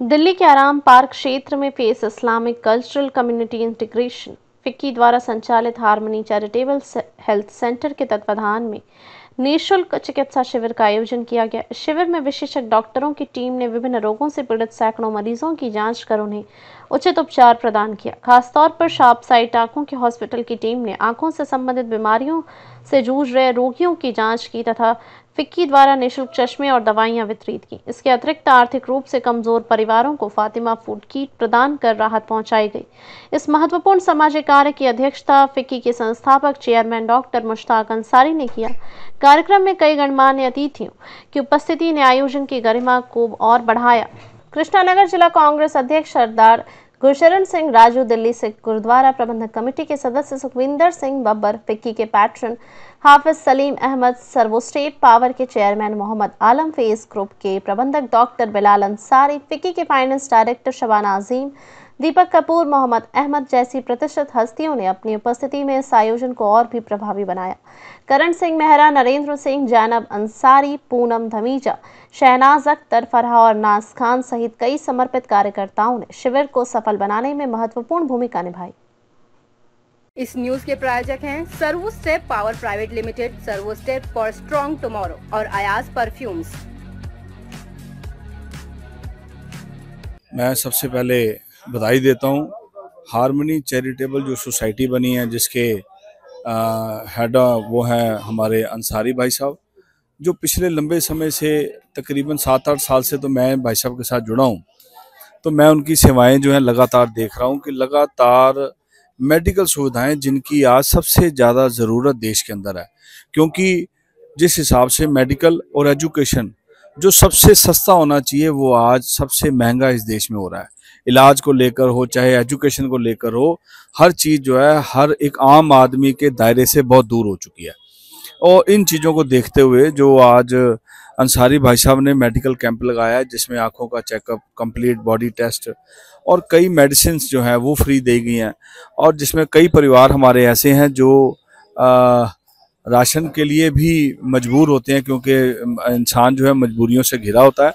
दिल्ली के आराम पार्क क्षेत्र में face Islamic cultural community integration FICCI द्वारा संचालित हार्मनी चैरिटेबल हेल्थ सेंटर के तत्वाधान में निःशुल्क चिकित्सा शिविर का आयोजन किया गया। इस शिविर में विशेषज्ञ डॉक्टरों की टीम ने विभिन्न रोगों से पीड़ित सैकड़ों मरीजों की जांच कर उन्हें उचित उपचार प्रदान किया। खासतौर पर शार्प साइट आंखों के हॉस्पिटल की टीम ने आंखों से संबंधित बीमारियों से जूझ रहे रोगियों की जांच की तथा फिक्की द्वारा निःशुल्क चश्मे और दवाइयां वितरित की। इसके अतिरिक्त आर्थिक रूप से कमजोर परिवारों को फातिमा फूड किट प्रदान कर राहत पहुंचाई गई। इस महत्वपूर्ण सामाजिक कार्य की अध्यक्षता फिक्की के संस्थापक चेयरमैन डॉक्टर मुश्ताक अंसारी ने किया। कार्यक्रम में कई गणमान्य अतिथियों की उपस्थिति ने आयोजन की गरिमा को और बढ़ाया। कृष्णानगर जिला कांग्रेस अध्यक्ष सरदार गुरशरण सिंह राजू, दिल्ली सिख गुरुद्वारा प्रबंधक कमेटी के सदस्य सुखविंदर सिंह बब्बर, फिक्की के patron Hafiz Salim Ahmed, Servo State Power के chairman Mohammad Alam, Face group के प्रबंधक डॉक्टर बिलाल अंसारी, फिक्की के फाइनेंस डायरेक्टर शबाना अजीम, दीपक कपूर, मोहम्मद अहमद जैसी प्रतिष्ठित हस्तियों ने अपनी उपस्थिति में इस आयोजन को और भी प्रभावी बनाया। करण सिंह मेहरा, नरेंद्र सिंह, जैनब अंसारी, पूनम धमीजा, शहनाज अख्तर, फरहा और नाज खान सहित कई समर्पित कार्यकर्ताओं ने शिविर को सफल बनाने में महत्वपूर्ण भूमिका निभाई। इस न्यूज के प्रायोजक हैं servo step power private limited, servo step for strong tomorrow और अयाज परफ्यूम्स। मैं सबसे पहले बधाई देता हूं हार्मनी चैरिटेबल जो सोसाइटी बनी है, जिसके हेड वो हैं हमारे अंसारी भाई साहब, जो पिछले लंबे समय से तकरीबन 7-8 साल से तो मैं भाई साहब के साथ जुड़ा हूं। तो मैं उनकी सेवाएं जो हैं लगातार देख रहा हूं कि लगातार मेडिकल सुविधाएं जिनकी आज सबसे ज़्यादा ज़रूरत देश के अंदर है, क्योंकि जिस हिसाब से मेडिकल और एजुकेशन जो सबसे सस्ता होना चाहिए वो आज सबसे महंगा इस देश में हो रहा है। इलाज को लेकर हो चाहे एजुकेशन को लेकर हो, हर चीज़ जो है हर एक आम आदमी के दायरे से बहुत दूर हो चुकी है। और इन चीज़ों को देखते हुए जो आज अंसारी भाई साहब ने मेडिकल कैंप लगाया है, जिसमें आंखों का चेकअप, कंप्लीट बॉडी टेस्ट और कई मेडिसिन जो हैं वो फ्री दी गई हैं, और जिसमें कई परिवार हमारे ऐसे हैं जो राशन के लिए भी मजबूर होते हैं, क्योंकि इंसान जो है मजबूरियों से घिरा होता है।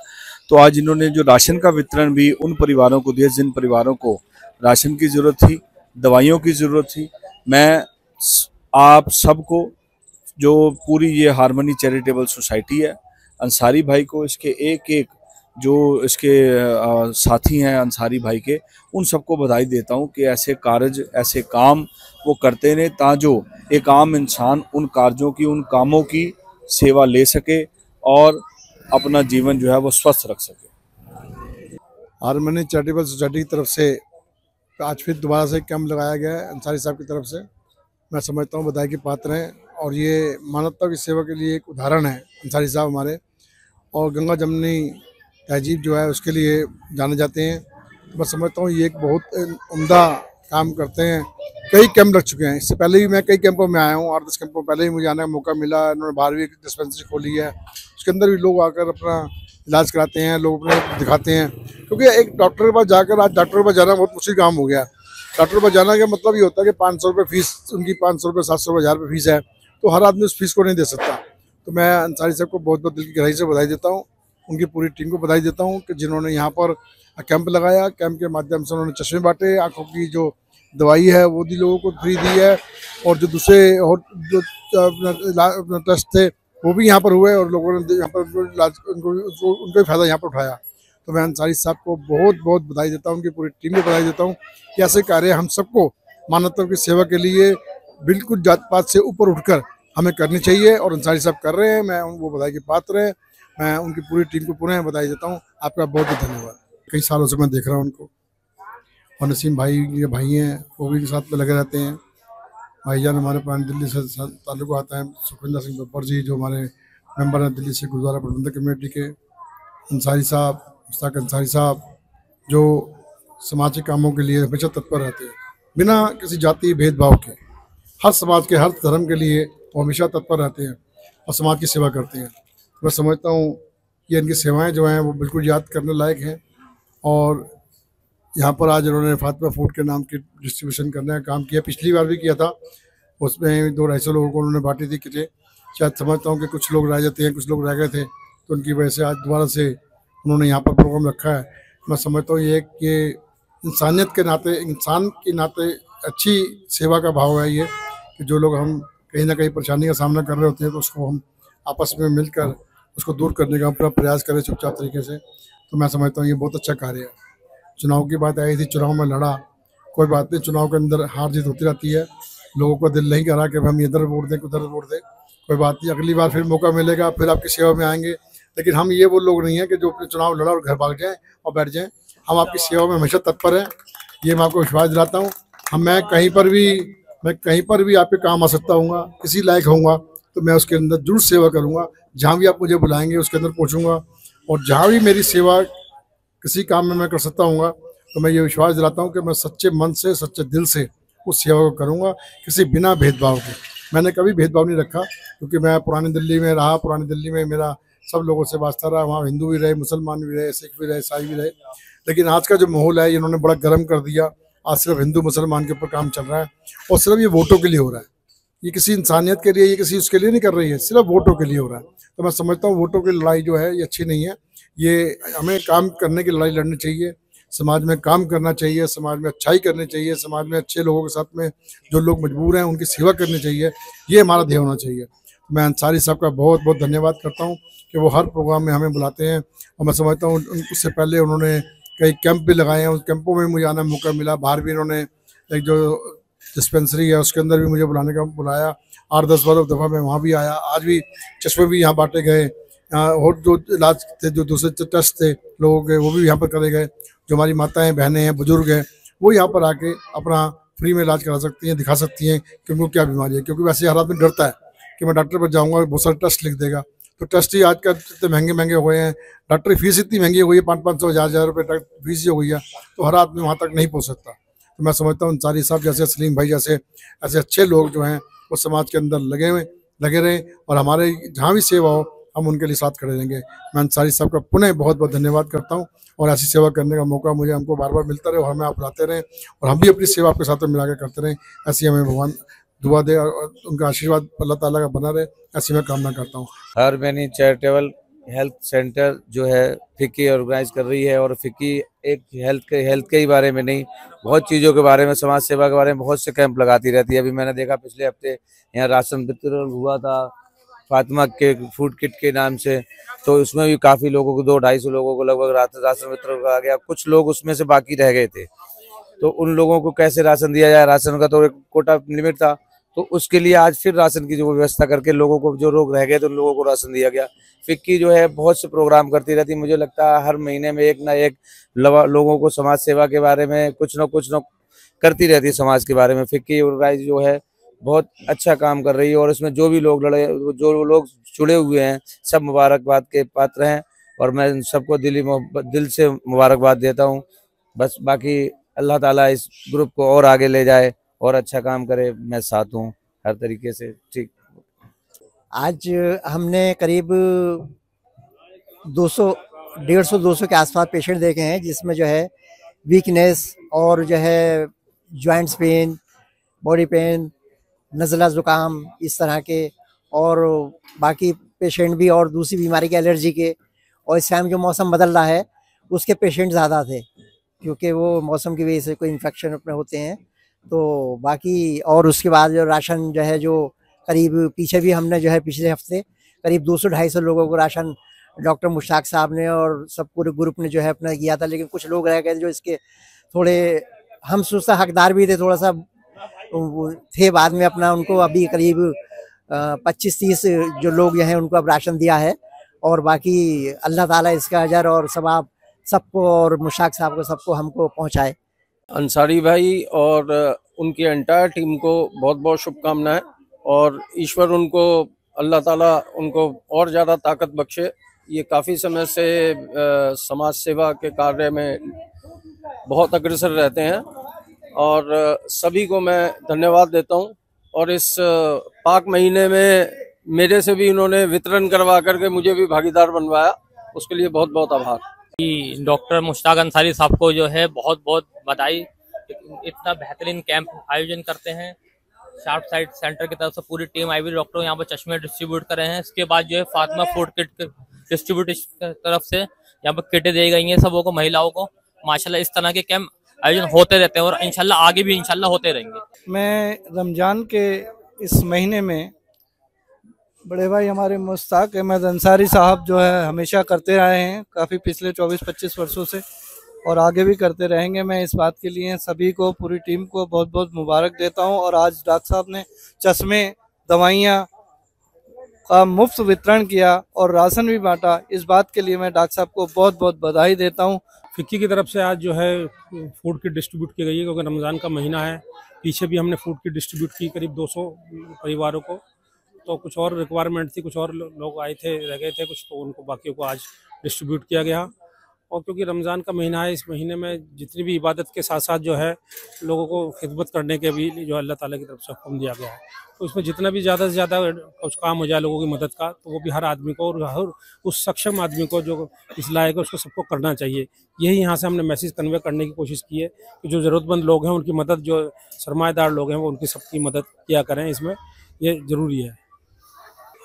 तो आज इन्होंने जो राशन का वितरण भी उन परिवारों को दिया जिन परिवारों को राशन की ज़रूरत थी, दवाइयों की ज़रूरत थी। मैं आप सबको, जो पूरी ये हार्मनी चैरिटेबल सोसाइटी है, अंसारी भाई को, इसके एक एक जो इसके साथी हैं अंसारी भाई के, उन सबको बधाई देता हूं कि ऐसे कार्य, ऐसे काम वो करते रहे ताजो एक आम इंसान उन कार्यों की, उन कामों की सेवा ले सके और अपना जीवन जो है वो स्वस्थ रख सके। हार्मनी चैरिटेबल सोसाइटी की तरफ से आज फिर दोबारा से कैंप लगाया गया है अंसारी साहब की तरफ से। मैं समझता हूँ बधाई के पात्र हैं, और ये मानवता की सेवा के लिए एक उदाहरण है अंसारी साहब हमारे। और गंगा जमनी तहजीब जो है उसके लिए जाने जाते हैं। तो मैं समझता हूँ ये एक बहुत उम्दा काम करते हैं। कई कैंप लग चुके हैं, इससे पहले भी मैं कई कैंपों में आया हूँ, 8-10 कैंपों पहले ही मुझे आने का मौका मिला। इन्होंने 12वीं डिस्पेंसरी खोली है, उसके अंदर भी लोग आकर अपना इलाज कराते हैं, लोग अपने दिखाते हैं। क्योंकि एक डॉक्टर के पास जाकर आज डॉक्टर के पास जाना बहुत मुश्किल काम हो गया। डॉक्टर के पास जाना का मतलब ये होता है कि 500 रुपये फीस, उनकी 500 रुपये, 700 रुपये, 1000 रुपये फीस है, तो हर आदमी उस फीस को नहीं दे सकता। तो मैं अंसारी साहब को बहुत बहुत दिल की गहराई से बधाई देता हूँ, उनकी पूरी टीम को बधाई देता हूँ कि जिन्होंने यहाँ पर कैंप लगाया। कैंप के माध्यम से उन्होंने चश्मे बांटे, आँखों की जो दवाई है वो भी लोगों को फ्री दी है, और जो दूसरे और जो टेस्ट थे वो भी यहाँ पर हुए, और लोगों ने यहाँ पर उनको फ़ायदा यहाँ पर उठाया। तो मैं अंसारी साहब को बहुत बहुत बधाई देता हूँ, उनकी पूरी टीम को बधाई देता हूँ कि ऐसे कार्य हम सबको मानवता की सेवा के लिए बिल्कुल जात पात से ऊपर उठकर हमें करनी चाहिए, और अंसारी साहब कर रहे हैं। मैं वो बधाई के पात्र हैं। मैं उनकी पूरी टीम को पुनः बधाई देता हूँ। आपका बहुत बहुत धन्यवाद। कई सालों से मैं देख रहा हूँ उनको, और नसीम भाई ये भाई हैं, वो भी साथ में लगे रहते हैं। भाईजान हमारे पुरानी दिल्ली से ताल्लुक आता है, सुखविंदर सिंह बब्बर जी जो हमारे मेंबर हैं दिल्ली से गुरुद्वारा प्रबंधक कमेटी के, अंसारी साहब, मुश्ताक अंसारी साहब, जो समाज के कामों के लिए हमेशा तत्पर रहते हैं बिना किसी जाति भेदभाव के। हर समाज के, हर धर्म के लिए वो हमेशा तत्पर रहते हैं और समाज की सेवा करते हैं। मैं समझता हूँ कि इनकी सेवाएं जो हैं वो बिल्कुल याद करने लायक हैं। और यहाँ पर आज इन्होंने फातिमा फूड के नाम की डिस्ट्रीब्यूशन करने का काम किया, पिछली बार भी किया था, उसमें 200-250 लोगों को उन्होंने बांटी थी किटें। शायद समझता हूँ कि कुछ लोग रह जाते हैं, कुछ लोग रह गए थे, तो उनकी वजह से आज दोबारा से उन्होंने यहाँ पर प्रोग्राम रखा है। मैं समझता हूँ ये इंसानियत के नाते, इंसान के नाते अच्छी सेवा का भाव है ये, कि जो लोग हम कहीं ना कहीं परेशानी का सामना कर रहे होते हैं तो उसको हम आपस में मिलकर उसको दूर करने का अपना प्रयास करें चुपचाप तरीके से। तो मैं समझता हूँ ये बहुत अच्छा कार्य है। चुनाव की बात आई थी, चुनाव में लड़ा, कोई बात नहीं, चुनाव के अंदर हार जीत होती रहती है, लोगों को दिल नहीं करा कि हम इधर वोट दें उधर वोट दें, कोई बात नहीं, अगली बार फिर मौका मिलेगा, फिर आपकी सेवा में आएंगे। लेकिन हम ये वो लोग नहीं हैं कि जो अपने चुनाव लड़ा और घर भाग जाएं और बैठ जाएं। हम आपकी सेवा में हमेशा तत्पर हैं, ये मैं आपको विश्वास दिलाता हूँ। मैं कहीं पर भी आपके काम आ सकता हूँ, किसी लायक होऊंगा तो मैं उसके अंदर जरूर सेवा करूँगा। जहाँ भी आप मुझे बुलाएंगे उसके अंदर पहुँचूंगा, और जहाँ भी मेरी सेवा किसी काम में मैं कर सकता हूँ तो मैं ये विश्वास दिलाता हूँ कि मैं सच्चे मन से, सच्चे दिल से उस सेवा को करूँगा, किसी बिना भेदभाव के। मैंने कभी भेदभाव नहीं रखा, क्योंकि मैं पुरानी दिल्ली में रहा, पुरानी दिल्ली में मेरा सब लोगों से वास्ता रहा, वहाँ हिंदू भी रहे, मुसलमान भी रहे, सिख भी रहे, ईसाई भी रहे। लेकिन आज का जो माहौल है इन्होंने बड़ा गर्म कर दिया। आज सिर्फ हिंदू मुसलमान के ऊपर काम चल रहा है, और सिर्फ ये वोटों के लिए हो रहा है। ये किसी इंसानियत के लिए, ये किसी उसके लिए नहीं कर रही है, सिर्फ वोटों के लिए हो रहा है। तो मैं समझता हूँ वोटों की लड़ाई जो है ये अच्छी नहीं है। ये हमें काम करने की लड़ाई लड़नी चाहिए, समाज में काम करना चाहिए, समाज में अच्छाई करनी चाहिए, समाज में अच्छे लोगों के साथ में जो लोग मजबूर हैं उनकी सेवा करनी चाहिए, ये हमारा ध्येय होना चाहिए। मैं अंसारी साहब का बहुत बहुत धन्यवाद करता हूँ कि वो हर प्रोग्राम में हमें बुलाते हैं, और मैं समझता हूँ उससे पहले उन्होंने कई कैंप भी लगाए हैं, उस कैंपों में मुझे आने का मौका मिला। बाहर भी इन्होंने एक जो डिस्पेंसरी है उसके अंदर भी मुझे बुलाया 8-10 दफ़ा मैं वहाँ भी आया। आज भी चश्मे भी यहाँ बांटे गए, और जो इलाज थे, जो दूसरे टेस्ट थे लोगों के, वो भी यहाँ पर करे गए। जो हमारी माताएं, बहनें हैं, बुजुर्ग हैं, वो यहाँ पर आके अपना फ्री में इलाज करा सकती हैं, दिखा सकती हैं कि उनको क्या बीमारी है। क्योंकि वैसे हर आदमी डरता है कि मैं डॉक्टर पर जाऊँगा बहुत सारे टेस्ट लिख देगा, तो टेस्ट ही आजकल इतने महंगे हो गए हैं, डॉक्टर की फीस इतनी महंगी हो गई है, 500-500 हज़ार रुपये फीस ही हो गई है, तो हर आदमी वहाँ तक नहीं पहुँच सकता। तो मैं समझता हूँ अंसारी साहब जैसे, सलीम भाई जैसे ऐसे अच्छे लोग जो हैं वो समाज के अंदर लगे रहें, और हमारे जहाँ भी सेवा हो हम उनके लिए साथ खड़े रहेंगे। मैं अंसारी साहब का पुनः बहुत बहुत धन्यवाद करता हूँ, और ऐसी सेवा करने का मौका मुझे हमको बार बार मिलता रहे, और हमें आप बुलाते रहें, और हम भी अपनी सेवा आपके साथ में मिला के करते रहें। ऐसी हमें भगवान दुआ दे और उनका आशीर्वाद अल्लाह ताला का बना रहे, ऐसी मैं कामना करता हूँ। हार्मनी चैरिटेबल हेल्थ सेंटर जो है फिक्की ऑर्गेनाइज कर रही है, और फिक्की एक हेल्थ के ही बारे में नहीं, बहुत चीज़ों के बारे में, समाज सेवा के बारे में बहुत से कैंप लगाती रहती है। अभी मैंने देखा पिछले हफ्ते यहाँ राशन वितरण हुआ था फातिमा के फूड किट के नाम से, तो उसमें भी काफ़ी लोगों को 200-250 लोगों को लगभग राशन वितरण करा गया। कुछ लोग उसमें से बाकी रह गए थे, तो उन लोगों को कैसे राशन दिया जाए, राशन का तो एक कोटा लिमिट था, तो उसके लिए आज फिर राशन की जो व्यवस्था करके लोगों को, जो लोग रह गए थे उन लोगों को राशन दिया गया। फिक्की जो है बहुत से प्रोग्राम करती रहती है, मुझे लगता है हर महीने में एक ना एक लोगों को समाज सेवा के बारे में कुछ न करती रहती है। समाज के बारे में फिक्की ऑर्गेनाइज जो है बहुत अच्छा काम कर रही है, और इसमें जो भी लोग जो लोग जुड़े हुए हैं सब मुबारकबाद के पात्र हैं, और मैं सबको दिल से मुबारकबाद देता हूँ। बस बाकी अल्लाह ताला इस ग्रुप को और आगे ले जाए और अच्छा काम करे, मैं साथ हूँ हर तरीके से। ठीक, आज हमने करीब 150-200 के आसपास पेशेंट देखे हैं, जिसमें जो है वीकनेस और जो है जॉइंट्स पेन, बॉडी पेन, नज़ला ज़ुकाम इस तरह के, और बाकी पेशेंट भी और दूसरी बीमारी के, एलर्जी के, और इस टाइम जो मौसम बदल रहा है उसके पेशेंट ज़्यादा थे, क्योंकि वो मौसम की वजह से कोई इन्फेक्शन अपने होते हैं। तो बाकी और उसके बाद जो राशन जो है, जो करीब पीछे भी हमने जो है पिछले हफ्ते करीब 200-250 लोगों को राशन डॉक्टर मुश्ताक साहब ने और सब पूरे ग्रुप ने जो है अपना किया था। लेकिन कुछ लोग रह गए जो इसके थोड़े हम सोचता हकदार भी थे, थोड़ा सा थे, बाद में अपना उनको अभी करीब 25-30 जो लोग हैं उनको अब राशन दिया है, और बाकी अल्लाह ताला इसका अजर और सवाब सबको और मुश्ताक साहब को सबको हमको पहुँचाए। अंसारी भाई और उनकी एंटायर टीम को बहुत बहुत शुभकामनाएं, और ईश्वर उनको, अल्लाह ताला उनको और ज़्यादा ताकत बख्शे। ये काफ़ी समय से समाज सेवा के कार्य में बहुत अग्रसर रहते हैं, और सभी को मैं धन्यवाद देता हूं। और इस पाक महीने में मेरे से भी इन्होंने वितरण करवा करके मुझे भी भागीदार बनवाया, उसके लिए बहुत बहुत आभार। डॉक्टर मुश्ताक अंसारी साहब को जो है बहुत बहुत बधाई, इतना बेहतरीन कैंप आयोजन करते हैं। शार्प साइड सेंटर की तरफ से पूरी टीम आई हुई, डॉक्टर यहाँ पर चश्मे डिस्ट्रीब्यूट कर रहे हैं। इसके बाद जो है फातिमा फूड किट डिस्ट्रीब्यूट तरफ से यहाँ पर किटें दी गई हैं सबों को, महिलाओं को। माशाल्लाह इस तरह के कैंप आयोजन होते रहते हैं और इंशाल्लाह आगे भी इंशाल्लाह होते रहेंगे। मैं रमज़ान के इस महीने में बड़े भाई हमारे मुश्ताक अहमद अंसारी साहब जो है हमेशा करते आए हैं, काफ़ी पिछले 24-25 वर्षों से, और आगे भी करते रहेंगे। मैं इस बात के लिए सभी को, पूरी टीम को बहुत बहुत मुबारक देता हूं। और आज डॉक्टर साहब ने चश्मे, दवाइयां का मुफ्त वितरण किया और राशन भी बांटा, इस बात के लिए मैं डॉक्टर साहब को बहुत बहुत बधाई देता हूं। फिक्की की तरफ से आज जो है फूड किट डिस्ट्रीब्यूट की गई है, क्योंकि रमज़ान का महीना है। पीछे भी हमने फूड किट डिस्ट्रीब्यूट की करीब 200 परिवारों को, तो कुछ और रिक्वायरमेंट थी, कुछ और लोग आए थे, रह गए थे कुछ, तो उनको बाकियों को आज डिस्ट्रीब्यूट किया गया। और क्योंकि रमज़ान का महीना है, इस महीने में जितनी भी इबादत के साथ साथ जो है लोगों को खिदमत करने के भी जो अल्लाह ताला की तरफ से हुक्म दिया गया है, तो इसमें जितना भी ज़्यादा से ज़्यादा कुछ काम हो जाए लोगों की मदद का, तो वो भी हर आदमी को और हर उस सक्षम आदमी को जो इस लायक है उसको सबको करना चाहिए। यही यहाँ से हमने मैसेज कन्वे करने की कोशिश की है कि जो ज़रूरतमंद लोग हैं उनकी मदद, जो सरमाएदार लोग हैं वो उनकी सबकी मदद किया करें, इसमें ये ज़रूरी है।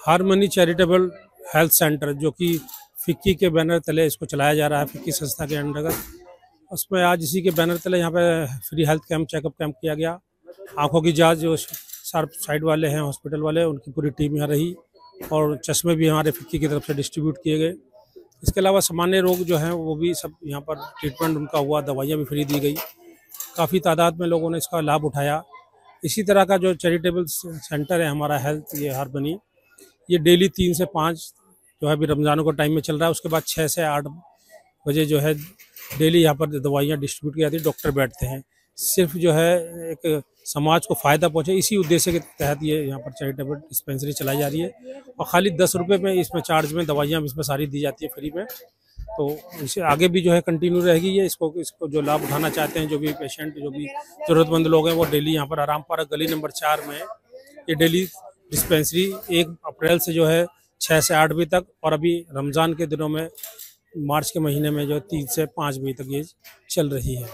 हारमनी चैरिटेबल हेल्थ सेंटर जो कि फिक्की के बैनर तले इसको चलाया जा रहा है, फिक्की संस्था के अंतर्गत, उसमें आज इसी के बैनर तले यहाँ पे free health camp, checkup camp किया गया। आंखों की जांच जो शार्प साइड वाले हैं हॉस्पिटल वाले, उनकी पूरी टीम यहाँ रही और चश्मे भी हमारे फिक्की की तरफ से डिस्ट्रीब्यूट किए गए। इसके अलावा सामान्य रोग जो हैं वो भी सब यहाँ पर ट्रीटमेंट उनका हुआ, दवाइयाँ भी फ्री दी गई। काफ़ी तादाद में लोगों ने इसका लाभ उठाया। इसी तरह का जो चैरिटेबल सेंटर है हमारा हेल्थ, ये हारमनी, ये डेली 3 से 5 जो है अभी रमज़ानों का टाइम में चल रहा है, उसके बाद 6 से 8 बजे जो है डेली यहाँ पर दवाइयाँ डिस्ट्रीब्यूट की जाती है, डॉक्टर बैठते हैं। सिर्फ जो है एक समाज को फ़ायदा पहुँचे, इसी उद्देश्य के तहत ये यहाँ पर चैरिटेबल डिस्पेंसरी चलाई जा रही है। और खाली 10 रुपये में इसमें चार्ज में दवाइयाँ इसमें सारी दी जाती है फ्री में। तो इसे आगे भी जो है कंटिन्यू रहेगी ये। इसको जो लाभ उठाना चाहते हैं, जो भी पेशेंट, जो भी ज़रूरतमंद लोग हैं, वो डेली यहाँ पर आराम पार्क गली नंबर 4 में ये डेली डिस्पेंसरी 1 अप्रैल से जो है 6 से 8 बजे तक, और अभी रमज़ान के दिनों में मार्च के महीने में जो 3 से 5 बजे तक ये चल रही है।